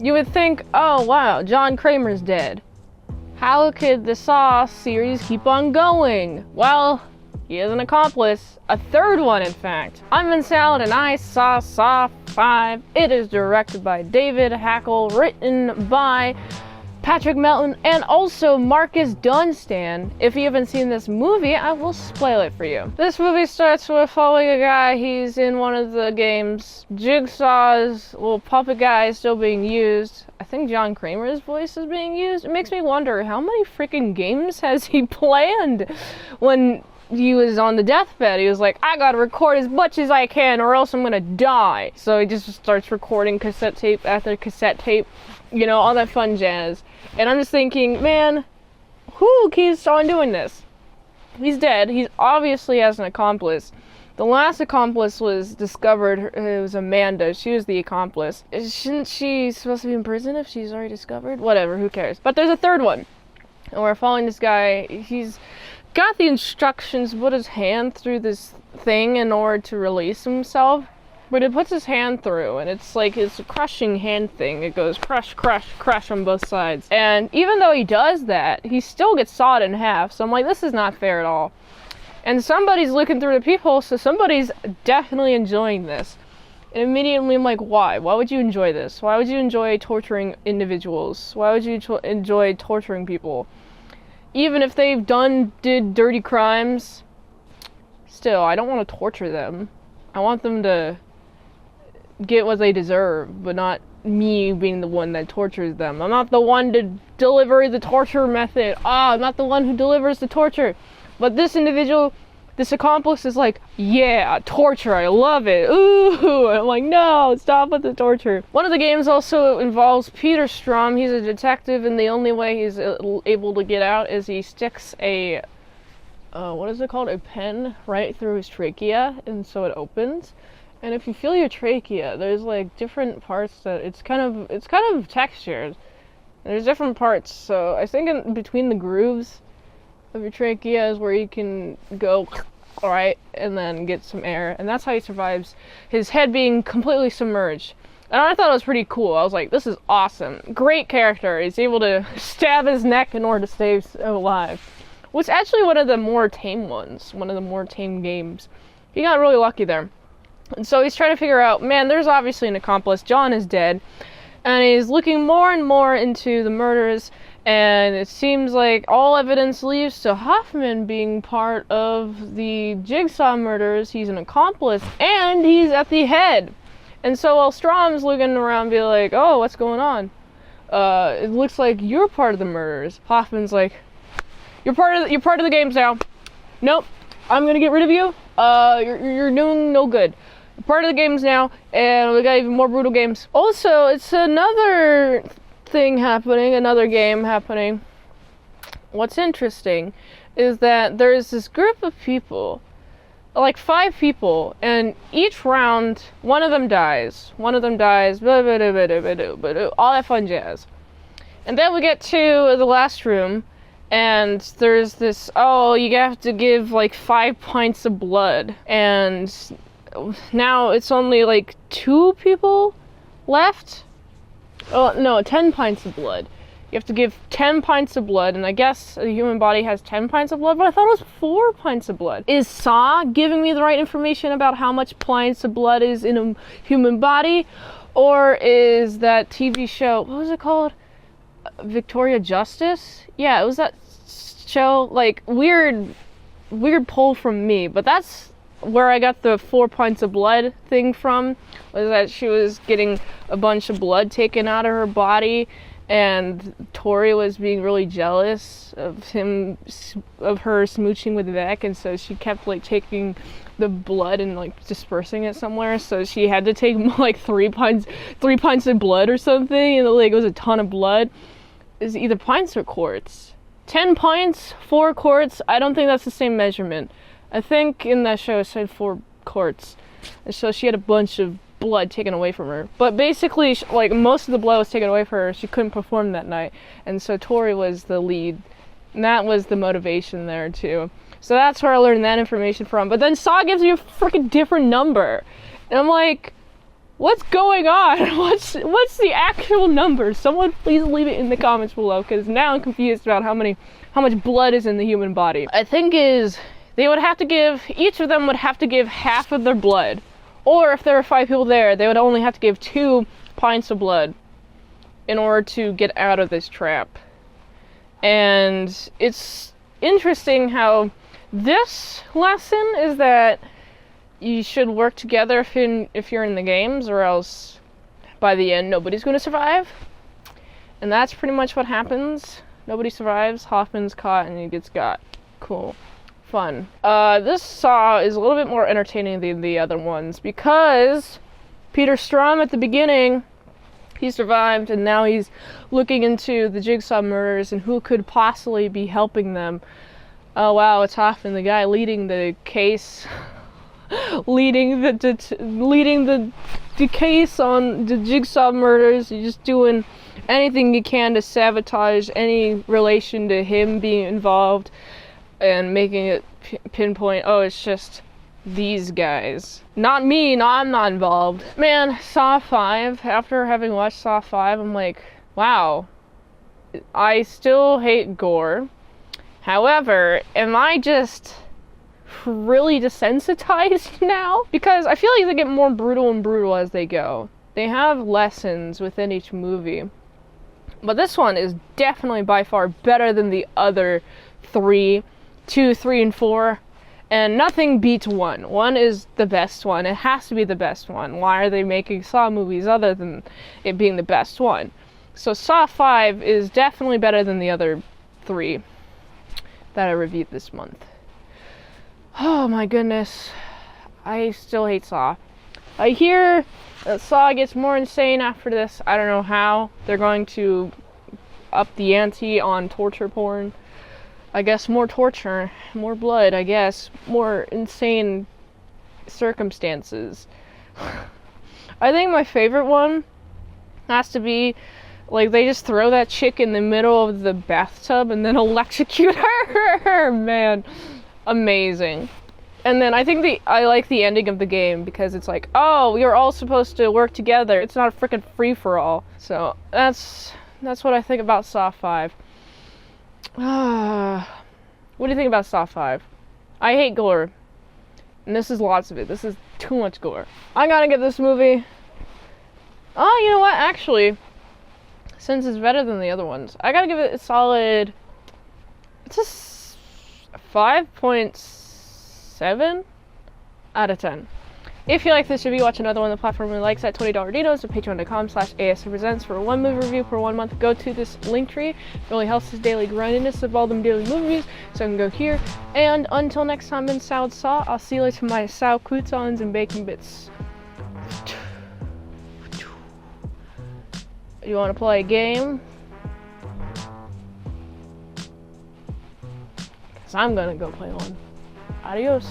You would think, oh wow, John Kramer's dead. How could the Saw series keep on going? Well, he is an accomplice. A third one, in fact. I'm Mint Salad and I saw Saw 5. It is directed by David Hackle, written by Patrick Melton, and also Marcus Dunstan. If you haven't seen this movie, I will spoil it for you. This movie starts with following a guy. He's in one of the games. Jigsaw's little puppet guy is still being used. I think John Kramer's voice is being used. It makes me wonder, how many freaking games has he planned? When he was on the deathbed, he was like, I gotta record as much as I can or else I'm gonna die. So he just starts recording cassette tape after cassette tape, you know, all that fun jazz. And I'm just thinking, man, who keeps on doing this? He's dead. He obviously has an accomplice. The last accomplice was discovered. It was Amanda. She was the accomplice. Shouldn't she supposed to be in prison if she's already discovered? Whatever, who cares? But there's a third one. And we're following this guy. He's got the instructions to put his hand through this thing in order to release himself. But he puts his hand through, and it's like it's a crushing hand thing. It goes crush, crush, crush on both sides. And even though he does that, he still gets sawed in half. So I'm like, this is not fair at all. And somebody's looking through the peephole, so somebody's definitely enjoying this. And immediately I'm like, why? Why would you enjoy this? Why would you enjoy torturing individuals? Why would you enjoy torturing people? Even if they've did dirty crimes, still, I don't want to torture them. I want them to get what they deserve, but not me being the one that tortures them. I'm not the one to deliver the torture method. I'm not the one who delivers the torture. But this individual, this accomplice is like, yeah, torture, I love it. Ooh, and I'm like, no, stop with the torture. One of the games also involves Peter Strahm. He's a detective, and the only way he's able to get out is he sticks a, what is it called? A pen right through his trachea, and so it opens. And if you feel your trachea, there's like different parts that it's kind of textured. There's different parts, so I think in between the grooves of your trachea is where you can go, alright, and then get some air. And that's how he survives his head being completely submerged. And I thought it was pretty cool. I was like, this is awesome. Great character. He's able to stab his neck in order to stay alive. Which actually one of the more tame ones. One of the more tame games. He got really lucky there. And so he's trying to figure out, man, there's obviously an accomplice. John is dead. And he's looking more and more into the murders. And it seems like all evidence leads to Hoffman being part of the Jigsaw murders. He's an accomplice. And he's at the head. And so while Strahm's looking around being like, oh, what's going on? It looks like you're part of the murders. Hoffman's like, you're part of the games now. Nope. I'm gonna get rid of you. You're doing no good. Part of the games now, and we got even more brutal games. Also, it's another thing happening, another game happening. What's interesting is that there's this group of people, like 5 people, and each round, one of them dies, blah, blah, blah, blah, blah, blah, blah, all that fun jazz. And then we get to the last room, and there's this, oh, you have to give like 5 pints of blood, and now it's only like 2 people left. Oh no, 10 pints of blood. You have to give 10 pints of blood, and I guess the human body has 10 pints of blood, but I thought it was 4 pints of blood. Is Saw giving me the right information about how much pints of blood is in a human body? Or is that TV show, what was it called? Victoria Justice? Yeah, it was that show, like, weird pull from me, but that's where I got the 4 pints of blood thing from, was that she was getting a bunch of blood taken out of her body, and Tori was being really jealous of her smooching with Beck, and so she kept like taking the blood and like dispersing it somewhere, so she had to take like 3 pints of blood or something, and like it was a ton of blood. Is either pints or quarts. 10 pints, 4 quarts, I don't think that's the same measurement. I think in that show it said 4 quarts. And so she had a bunch of blood taken away from her. But basically, like, most of the blood was taken away from her. She couldn't perform that night. And so Tori was the lead. And that was the motivation there, too. So that's where I learned that information from. But then Saw gives you a freaking different number. And I'm like, What's going on? What's the actual number? Someone please leave it in the comments below, because now I'm confused about how much blood is in the human body. I think they would have to give, each of them would have to give half of their blood. Or if there were 5 people there, they would only have to give 2 pints of blood in order to get out of this trap. And it's interesting how this lesson is that you should work together if you're in the games, or else by the end nobody's going to survive. And that's pretty much what happens. Nobody survives. Hoffman's caught and he gets got. Cool. Fun. This Saw is a little bit more entertaining than the other ones because Peter Strahm at the beginning, he survived, and now he's looking into the Jigsaw murders and who could possibly be helping them. Oh wow, it's Hoffman, the guy leading the case, leading the case on the Jigsaw murders. He's just doing anything he can to sabotage any relation to him being involved and making it pinpoint, oh, it's just these guys. Not me, no, I'm not involved. Man, Saw 5, after having watched Saw 5, I'm like, wow. I still hate gore. However, am I just really desensitized now? Because I feel like they get more brutal and brutal as they go. They have lessons within each movie. But this one is definitely by far better than the other 3, 2, 3, and 4. And nothing beats 1. 1 is the best one. It has to be the best one. Why are they making Saw movies other than it being the best one? So Saw 5 is definitely better than the other 3 that I reviewed this month. Oh my goodness. I still hate Saw. I hear that Saw gets more insane after this. I don't know how. They're going to up the ante on torture porn. I guess more torture, more blood, I guess. More insane circumstances. I think my favorite one has to be, like, they just throw that chick in the middle of the bathtub and then electrocute her. Man, amazing. And then I think I like the ending of the game because it's like, oh, we are all supposed to work together. It's not a freaking free-for-all. So that's what I think about Saw 5. What do you think about Saw 5? I hate gore. And this is lots of it. This is too much gore. I gotta give this movie... Oh, you know what? Actually, since it's better than the other ones, I gotta give it a solid... It's a 5.7 out of 10. If you like this review, watch another one on the platform we likes at $20 Dinos or patreon.com/ASEPresents for 1 movie review per 1 month. Go to this link tree. It really helps this daily grindiness of all them daily movie reviews, so I can go here. And until next time in Salad Saw, I'll see you later for my sow croutons and bacon bits. You want to play a game? Because I'm gonna go play one. Adios.